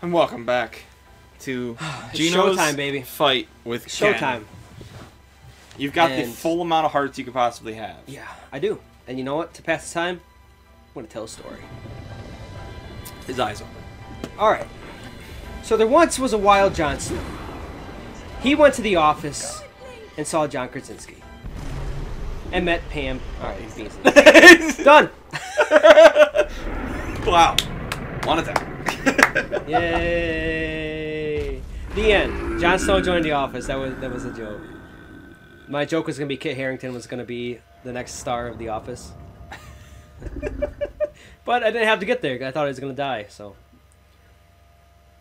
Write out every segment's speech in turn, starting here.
And welcome back to Gino's showtime, baby. Fight with Showtime. Ken. You've got the full amount of hearts you could possibly have. Yeah, I do. And you know what? To pass the time, I'm going to tell a story. His eyes open. Alright. So there once was a wild Jon Snow. He went to the office and saw John Krasinski. And met Pam. Alright, he's Beasley. Done! Wow. One attack. Yay! The end. Jon Snow joined the office. That was a joke. My joke was gonna be Kit Harington was gonna be the next star of The Office. But I didn't have to get there. I thought he was gonna die. So.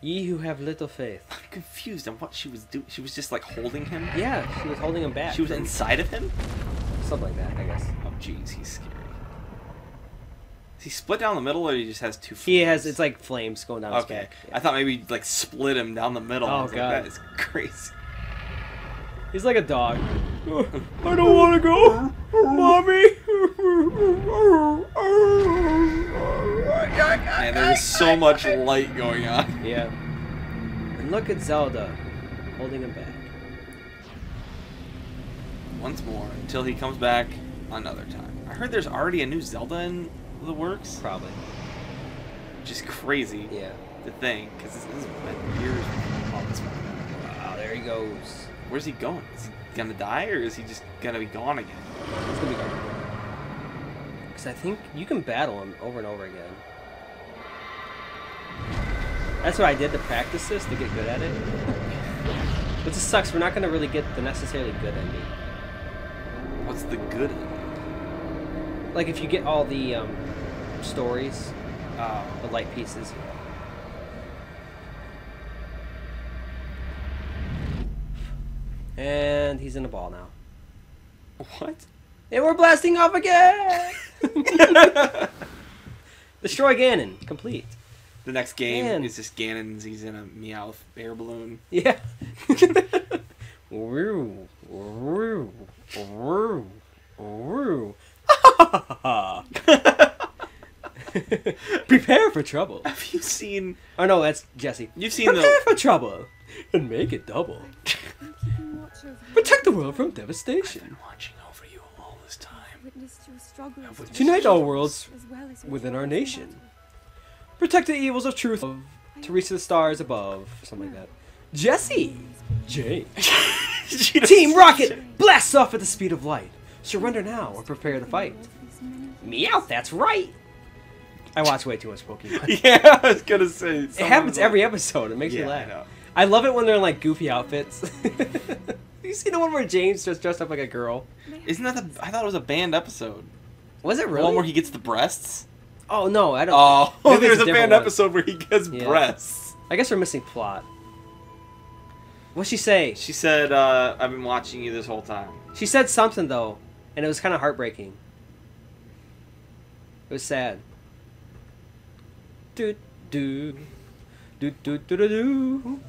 Ye who have little faith. I'm confused on what she was doing. She was just like holding him. Yeah, she was holding him back. She was inside of him. Something like that, I guess. Oh, jeez, he's scary. Is he split down the middle, or he just has two flames? He has, it's like flames going down his Okay. back. Yeah. I thought maybe like split him down the middle. Oh, I was God. Like, that is crazy. He's like a dog. I don't want to go, Mommy. Man, there's so much light going on. Yeah. And look at Zelda holding him back. Once more, until he comes back another time. I heard there's already a new Zelda in the works. Probably. Which is crazy. Yeah. To think, because this has been years before all this one. Wow, there he goes. Where's he going? Is he gonna die, or is he just gonna be gone again? He's gonna be gone. Because I think you can battle him over and over again. That's what I did to practice this, to get good at it. But this sucks, we're not gonna really get the necessarily good ending. What's the good ending? Like if you get all the stories, the light pieces. And he's in a ball now. What? And we're blasting off again! Destroy Ganon. Complete. The next game Man. is just Ganon's. He's in a Meowth air balloon. Yeah. Woo. Woo. Woo. Woo. Prepare for trouble. Have you seen... Oh no, that's Jesse. You've seen Prepare for trouble. And make it double. Protect the world from devastation. I've been watching over you all this time. Unite all worlds within our nation. Protect the evils of truth to reach the stars above. Something like that. Jesse! Jane. Team Rocket blasts off at the speed of light. Surrender now or prepare to fight. Meow, that's right! I watch way too much Pokemon. Yeah, I was gonna say. It happens every episode. It makes me laugh. I know. I love it when they're in like goofy outfits. You see the one where James just dressed up like a girl? Isn't that the... I thought it was a banned episode. Was it The really? one where he gets the breasts? Oh no, I don't. Oh, Maybe there's it's a different banned one. episode where he gets Yeah. breasts. I guess we're missing plot. What'd she say? She said, I've been watching you this whole time. She said something though, and it was kind of heartbreaking. It was sad. Do do do do do do do.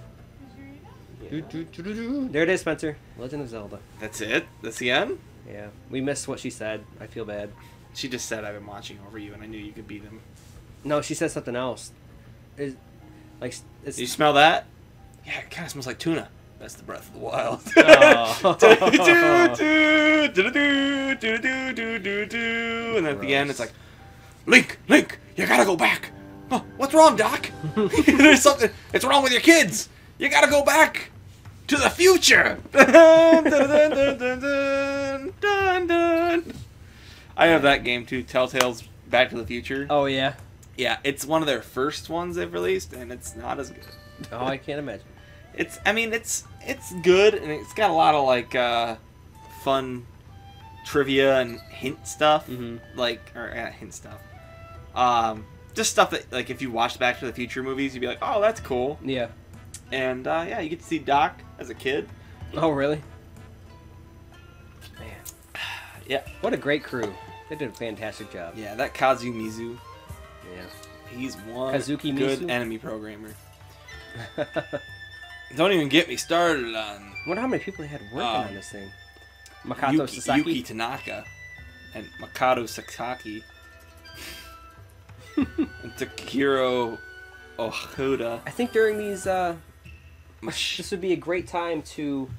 Do, do, do, do, do. There it is, Spencer. Legend of Zelda. That's it? That's the end? Yeah, we missed what she said. I feel bad. She just said, I've been watching over you, and I knew you could beat him. No, she said something else. It's, like, it's... Do you smell that? Yeah, it kind of smells like tuna. That's the breath of the wild. And then at the end, it's like, Link, you gotta go back. Oh, what's wrong, Doc? There's something. It's wrong with your kids. You gotta go back to the future. I have that game too, Telltale's Back to the Future. Oh, yeah? Yeah, it's one of their first ones they've released, and it's not as good. Oh, I can't imagine. I mean, it's good, and it's got a lot of like fun trivia and hint stuff, hint stuff. Just stuff that like if you watched Back to the Future movies, you'd be like, oh, that's cool. Yeah. And yeah, you get to see Doc as a kid. Oh, really? Man. Yeah. What a great crew. They did a fantastic job. Yeah, that Kazumizu. Yeah. He's one Kazuki good Mizu? enemy programmer. Don't even get me started on... I wonder how many people they had working on this thing. Makoto Sasaki? Yuki Tanaka and Makoto Sasaki and Takahiro Oh, Huda. I think during these, this would be a great time to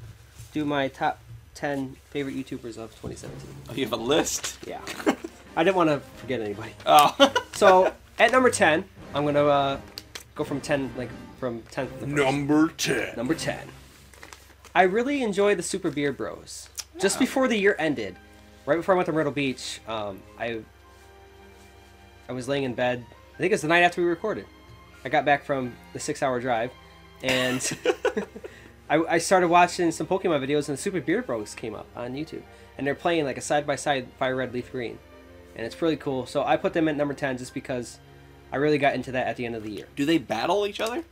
do my top 10 favorite YouTubers of 2017. Oh, you have a list? Yeah. I didn't want to forget anybody. Oh. So, at number 10, I'm going to go from 10, like, from 10th to Number 10. Number 10. I really enjoy the Super Beard Bros. Yeah. Just before the year ended, right before I went to Myrtle Beach, I was laying in bed. I think it was the night after we recorded. I got back from the 6-hour drive, and I started watching some Pokemon videos, and the Super Beard Bros came up on YouTube. And they're playing like a side-by-side Fire Red, Leaf Green. And it's really cool. So I put them at number 10 just because I really got into that at the end of the year. Do they battle each other?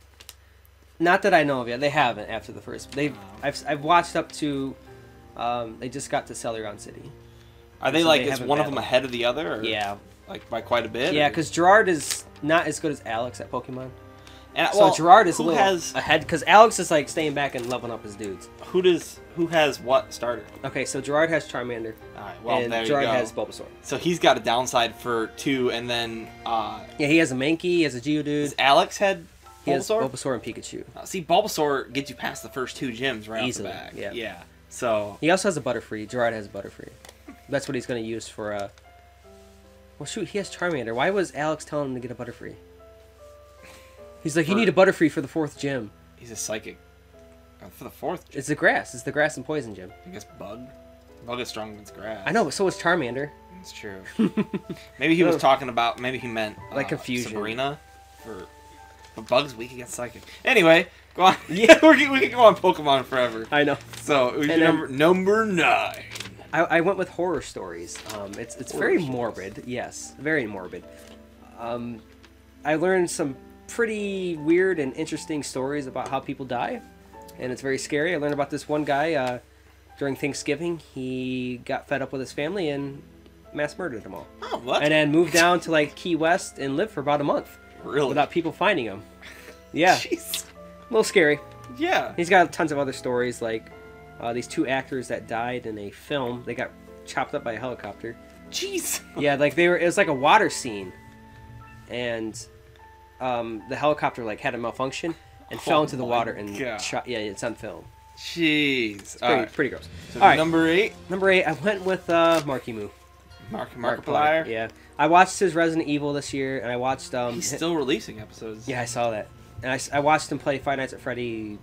Not that I know of yet. They haven't after the first. I've watched up to. They just got to Celadon City. Are they like is one of them ahead of the other? Or yeah. Like by quite a bit. Yeah, because Gerard is not as good as Alex at Pokemon. And, so Gerard is a little ahead because Alex is like staying back and leveling up his dudes. Who has what starter? Okay, so Gerard has Charmander. All right, well and there Gerard you go. has Bulbasaur. So he's got a downside for 2, and then yeah, he has a Mankey, he has a Geodude. Does Alex had Bulbasaur? He has Bulbasaur and Pikachu. See, Bulbasaur gets you past the first 2 gyms right easily, off the bat. Yeah. Yeah. So he also has a Butterfree. Gerard has a Butterfree. That's what he's going to use for. Well, shoot, he has Charmander. Why was Alex telling him to get a Butterfree? He's like, you need a Butterfree for the 4th gym. He's a psychic. For the 4th gym. It's the grass. It's the grass and poison gym. I guess Bug. Bug is stronger than grass. I know, but so is Charmander. It's true. Maybe he was talking about. Maybe he meant like confusion. Sabrina. But Bug's weak against psychic. Anyway, go on. Yeah, we can go on Pokemon forever. I know. So it was your number 9. I went with horror stories. It's horror very morbid. Stories. Yes, very morbid. I learned some pretty weird and interesting stories about how people die, and it's very scary. I learned about this one guy during Thanksgiving. He got fed up with his family and mass murdered them all. Oh, what? And then moved down to like Key West and lived for about a month. Really? Without people finding him. Yeah. Jeez. A little scary. Yeah. He's got tons of other stories, like these 2 actors that died in a film. They got chopped up by a helicopter. Jeez. Yeah, like it was like a water scene, and the helicopter like had a malfunction and fell into the water and shot. Yeah, it's on film. Jeez. It's pretty gross. So all right, number 8. Number 8, I went with Marky Moo. Markiplier. Yeah, I watched his Resident Evil this year, and I watched. He's still releasing episodes. Yeah, I saw that, and I watched him play Five Nights at Freddy.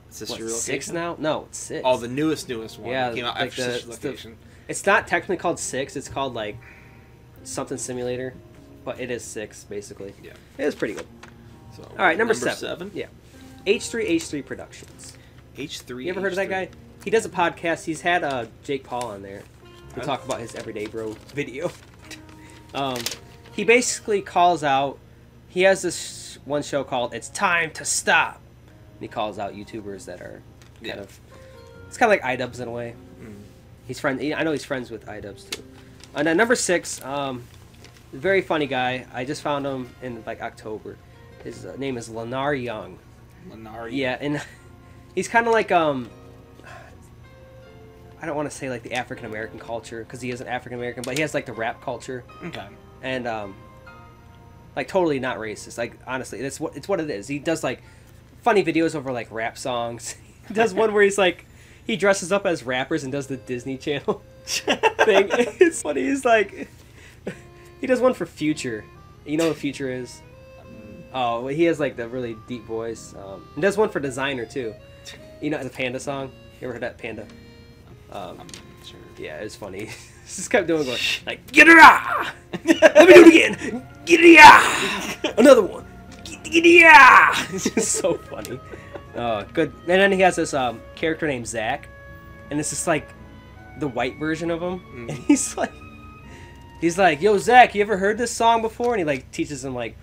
Is this your 6 now? No, it's 6. Oh, the newest one. Yeah, that came out like after Sister's Location. It's not technically called 6. It's called like something simulator, but it is 6 basically. Yeah, it is pretty good. So, all right, number 7. Yeah, H3H3 Productions. H3. You ever heard of that guy? He does a podcast. He's had Jake Paul on there to talk about his Everyday Bro video. He basically calls out. He has this one show called "It's Time to Stop." And he calls out YouTubers that are kind of. It's kind of like iDubbbz in a way. Mm. He's friend. I know he's friends with iDubbbz too. And then number 6, very funny guy. I just found him in like October. His name is Lenar Young. Lenar Young. Yeah, and he's kind of like I don't want to say like the African American culture because he isn't African American, but he has like the rap culture. Okay. And like totally not racist. Like honestly, it's what it is. He does like funny videos over like rap songs. He does one where he's like he dresses up as rappers and does the Disney Channel thing. It's funny. He's like he does one for Future. You know what Future is? Oh, he has like the really deep voice. He does one for Designer too. You know the Panda song. You ever heard that Panda? I'm sure. Yeah, it's funny. Just kept doing going like get it ah! Let me do it again. Get it ah! Another one. Get it ah! It's just so funny. Good. And then he has this character named Zach, and it's just like the white version of him, and he's like, yo Zach, you ever heard this song before? And he like teaches him like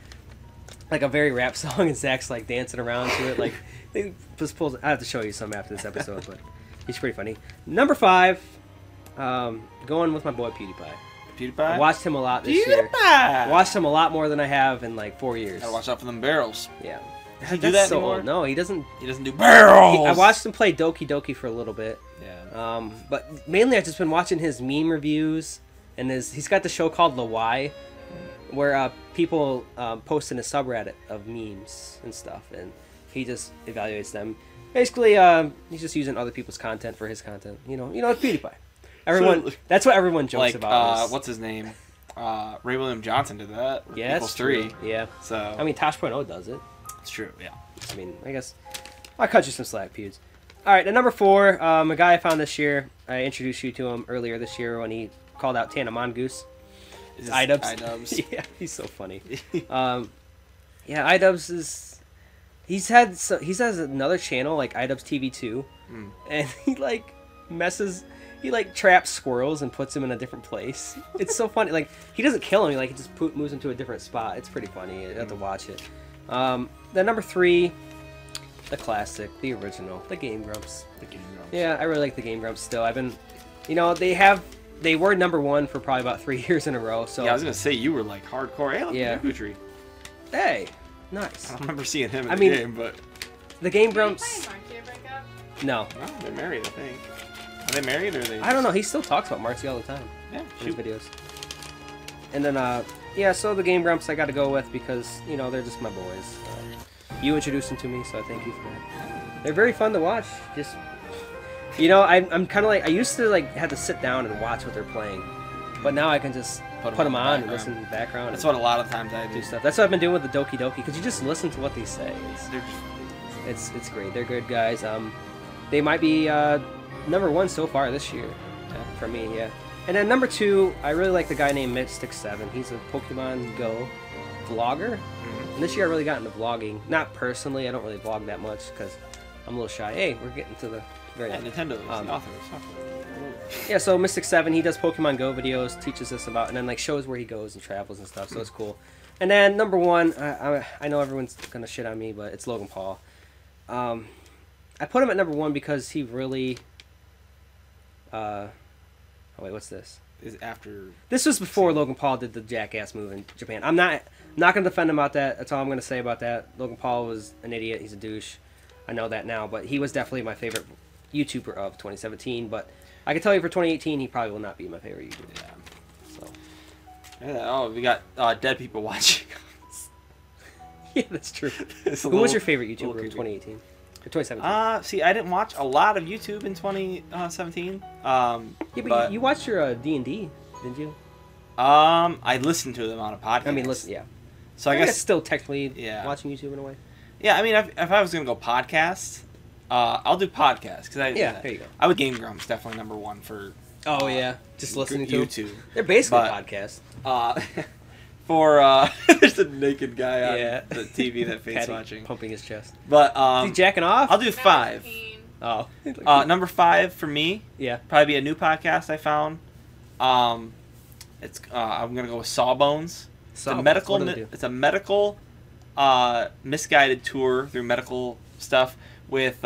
a very rap song, and Zach's like dancing around to it. Like he just pulls. I have to show you some after this episode, but he's pretty funny. Number 5, going with my boy PewDiePie. PewDiePie. I watched him a lot this year. Watched him a lot more than I have in like 4 years. Gotta watch out for them barrels. Yeah. Does he do that anymore? Old. No, he doesn't. He doesn't do barrels. I watched him play Doki Doki for a little bit. Yeah. But mainly I've just been watching his meme reviews, and he's got the show called The Why, where people post in a subreddit of memes and stuff, and he just evaluates them. Basically, he's just using other people's content for his content. You know, it's PewDiePie. Everyone, that's what everyone jokes about. What's his name? Ray William Johnson did that. Yeah, Equals 3. Yeah. So I mean, Tosh.0 does it. It's true. Yeah. I mean, I guess I'll cut you some slack, Pewds. All right, at number 4, a guy I found this year. I introduced you to him earlier this year when he called out Tana Mongoose. iDubbbz. Yeah, he's so funny. Yeah, iDubbbz is. He has another channel like iDubbbz TV 2, and he traps squirrels and puts them in a different place. It's so funny. Like, he doesn't kill them. He just moves them to a different spot. It's pretty funny. You have to watch it. Then number 3, the classic, the original, the Game Grumps. Yeah, I really like the Game Grumps still. I've been, they were number 1 for probably about 3 years in a row. So yeah, I was gonna say you were like hardcore. Hey, look, Kutri. Hey, nice. I don't remember seeing him in the game, but the Game Grumps. No, they're married. I think. Are they married or are they? I don't know. He still talks about Marcy all the time. Yeah, in his videos. And then yeah, so the Game Grumps I got to go with because they're just my boys. You introduced them to me, so I thank you for that. They're very fun to watch. Just I'm kind of like, I used to have to sit down and watch what they're playing, but now I can just put them on and listen in the background. That's what a lot of times I do. Stuff. That's what I've been doing with the Doki Doki, because you just listen to what they say. It's great. They're good guys. They might be number 1 so far this year for me. Yeah. And then number 2, I really like the guy named Mystic7. He's a Pokemon Go vlogger. And this year I really got into vlogging. Not personally, I don't really vlog that much because I'm a little shy. Hey, we're getting to the very end. Nintendo is the author. Yeah, so Mystic7, he does Pokemon Go videos, teaches us about, and then shows where he goes and travels and stuff, so it's cool. And then number 1, I know everyone's gonna shit on me, but it's Logan Paul. I put him at number 1 because he really. Oh wait, what's this? Is after. This was before Logan Paul did the jackass move in Japan. I'm not gonna defend him about that. That's all I'm gonna say about that. Logan Paul was an idiot. He's a douche. I know that now, but he was definitely my favorite YouTuber of 2017. But I can tell you for 2018, he probably will not be my favorite YouTuber. Yeah. So. Yeah, we got dead people watching. Yeah, that's true. Who was your favorite YouTuber of 2018? Or 2017? See, I didn't watch a lot of YouTube in 2017. Yeah, but you watched your D&D, didn't you? I listened to them on a podcast. I mean, listen, yeah. So I guess still technically watching YouTube in a way. Yeah, I mean, if I was gonna go podcast, I'll do podcast because there you go. I would Game Grumps definitely number 1 for. Oh yeah, just listening to YouTube. They're basically podcasts. For there's a naked guy on the TV that face watching, pumping his chest. But is he jacking off? I'll do 5. Oh, number 5 for me. Yeah, probably be a new podcast I found. It's I'm gonna go with Sawbones. It's a medical misguided tour through medical stuff with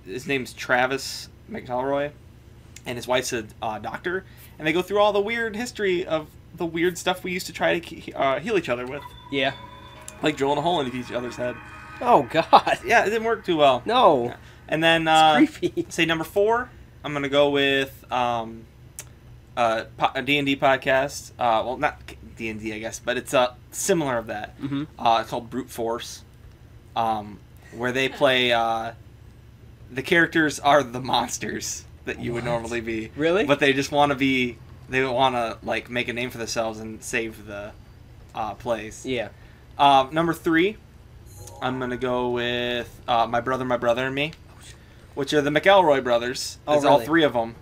his name's Travis McElroy, and his wife's a doctor, and they go through all the weird history of the weird stuff we used to try to heal each other with. Yeah. Like drilling a hole into each other's head. Oh, God. Yeah, it didn't work too well. No. Yeah. And then, creepy. Say number 4, I'm going to go with a D&D podcast. Well, not D&D, I guess, but it's similar of that. Mm-hmm. It's called Brute Force, where they play... the characters are the monsters that you would normally be. Really? But they just want to be... They want to make a name for themselves and save the place. Yeah. Number 3, I'm gonna go with My Brother and Me, which are the McElroy brothers. There's all 3 of them,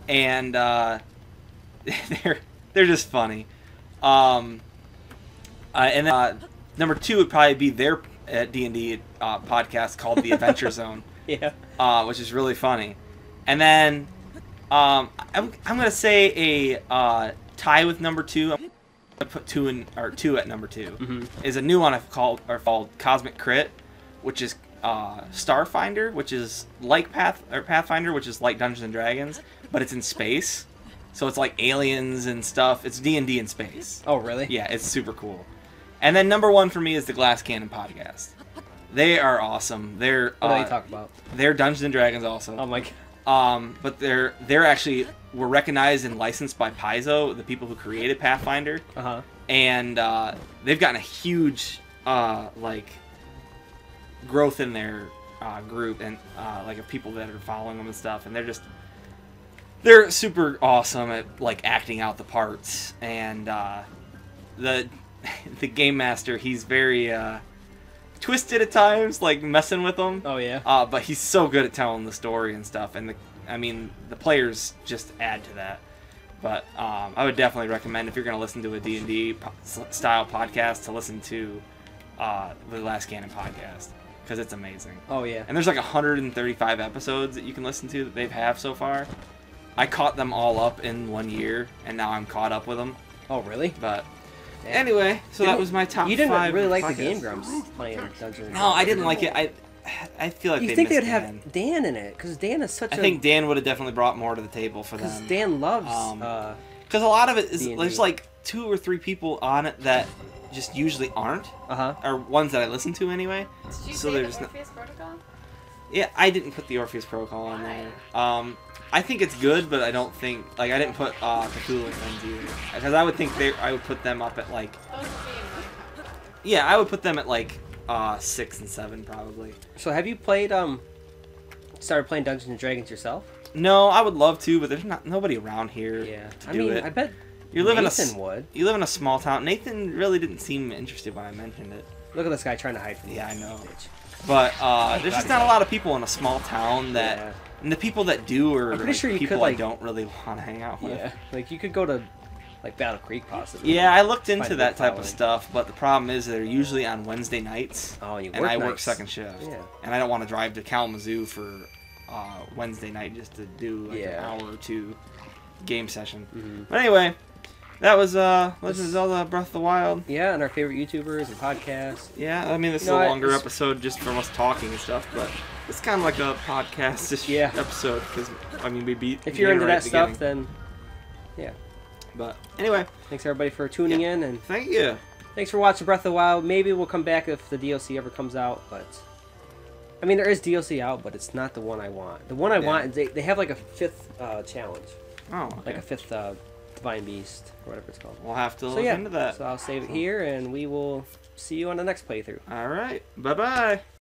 and they're just funny. And then number 2 would probably be their D&D podcast called The Adventure Zone. Yeah. Which is really funny, and then. I'm gonna say a tie with number 2. I'm gonna put 2 at number 2. Mm-hmm. Is a new one I've called Cosmic Crit, which is Starfinder, which is like Pathfinder, which is like Dungeons and Dragons, but it's in space, so it's like aliens and stuff. It's D&D in space. Oh, really? Yeah, it's super cool. And then number 1 for me is the Glass Cannon podcast. They are awesome. They're what do you talk about? They're Dungeons and Dragons also. Oh my God. But they're actually were recognized and licensed by Paizo, the people who created Pathfinder. And they've gotten a huge like growth in their group and like of people that are following them and stuff, and they're super awesome at like acting out the parts. And the game master, he's very twisted at times, like messing with them. Oh yeah. But he's so good at telling the story and stuff, and the players just add to that. But I would definitely recommend, if you're going to listen to a D&D style podcast, to listen to the Last Canon podcast, because it's amazing. Oh yeah. And there's like 135 episodes that you can listen to that they've have so far. I caught them all up in 1 year, and now I'm caught up with them. Oh really? But anyway, so that was my top 5. You didn't really like podcasts. the Game Grumps playing Dungeons. No, I didn't like it. I feel like you they think missed they'd Dan. have Dan in it, because Dan is such I think Dan would have definitely brought more to the table for them. Because Dan loves. Because a lot of it is D&D. there's like 2 or 3 people on it that just usually aren't, or ones that I listen to anyway. Did you So say there's the Orpheus Protocol? Yeah, I didn't put the Orpheus Protocol on there. I think it's good, but I don't think I didn't put Cthulhu and Friends either, because I would think I would put them up at like. Yeah, I would put them at like 6 and 7 probably. So have you started playing Dungeons and Dragons yourself? No, I would love to, but there's nobody around here to do it. I bet You live would. You live in a small town. Nathan really didn't seem interested when I mentioned it. Look at this guy trying to hide from me. Yeah, I know. But there's just not a lot of people in a small town that, and the people that do are pretty sure you people could, I don't really want to hang out with. Yeah, like you could go to like Battle Creek possibly. Yeah, I looked into that type of stuff, but the problem is they're usually on Wednesday nights. Oh, and I work nights. second shift. Yeah. And I don't want to drive to Kalamazoo for Wednesday night just to do like an hour or 2 game session. But anyway, that was Legend of Zelda Breath of the Wild. Yeah, and our favorite YouTubers and podcasts. Yeah, I mean, this is a longer episode just from us talking and stuff, but it's kind of like a podcast-ish episode, because, I mean, we beat if you're into that stuff, then, yeah. But, anyway. Thanks, everybody, for tuning in, and thank you. Thanks for watching Breath of the Wild. Maybe we'll come back if the DLC ever comes out, but... I mean, there is DLC out, but it's not the one I want. The one I want, they have like a 5th challenge. Oh, okay. Like a 5th Divine Beast, or whatever it's called. We'll have to look into that. So I'll save it here, and we will see you on the next playthrough. All right. Bye-bye.